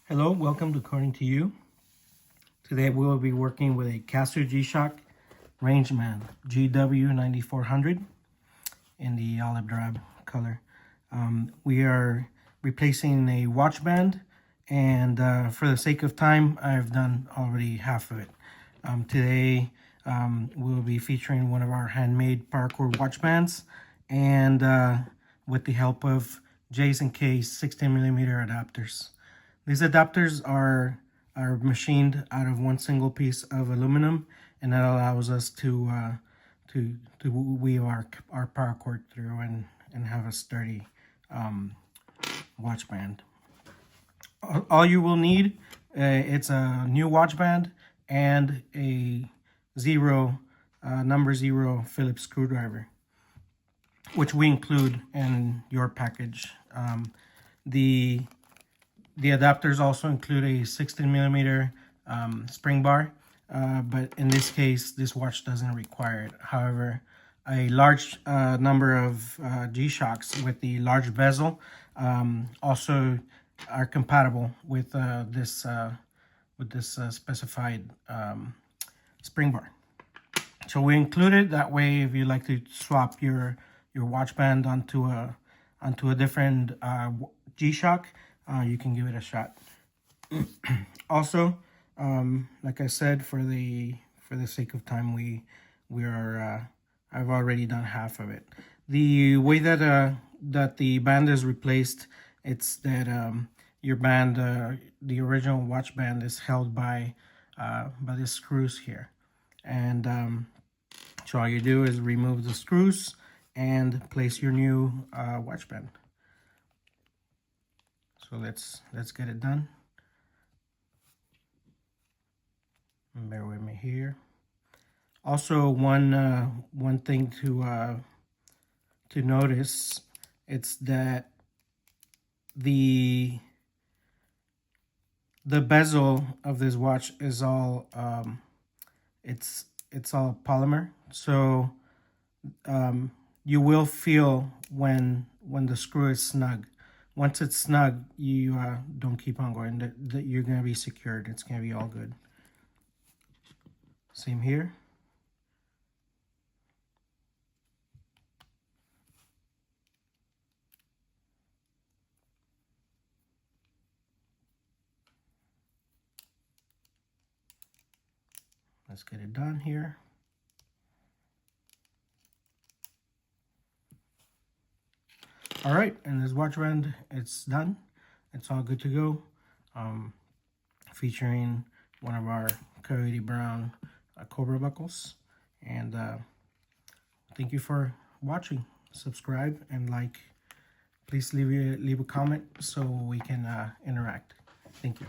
Hello, welcome to According to You. Today we will be working with a Casio GShock Rangeman GW9400 in the olive drab color. We are replacing a watch band, and for the sake of time, I've done already half of it. Today we'll be featuring one of our handmade paracord watch bands, and with the help of J's and K's 16mm adapters. These adapters are machined out of one single piece of aluminum, and that allows us to weave our paracord through and have a sturdy watch band. All you will need, it's a new watch band and a number zero Phillips screwdriver, which we include in your package. The adapters also include a 16mm spring bar, but in this case, this watch doesn't require it. However, a large number of G-Shocks with the large bezel also are compatible with this specified spring bar. So we included that way. If you like to swap your watch band onto a different G-Shock, you can give it a shot. Also, like I said, for the sake of time, I've already done half of it. The way that the band is replaced, it's that your band, the original watch band, is held by the screws here, and so all you do is remove the screws and place your new watch band. So let's get it done. Bear with me here. Also, one thing to notice, it's that the bezel of this watch is all it's all polymer. So you will feel when the screw is snug. Once it's snug, you don't keep on going. That you're going to be secured. It's going to be all good. Same here. Let's get it done here. All right, and this watch band, it's done. It's all good to go. Featuring one of our Coyote Brown Cobra buckles. And thank you for watching. Subscribe and like. Please leave a comment so we can interact. Thank you.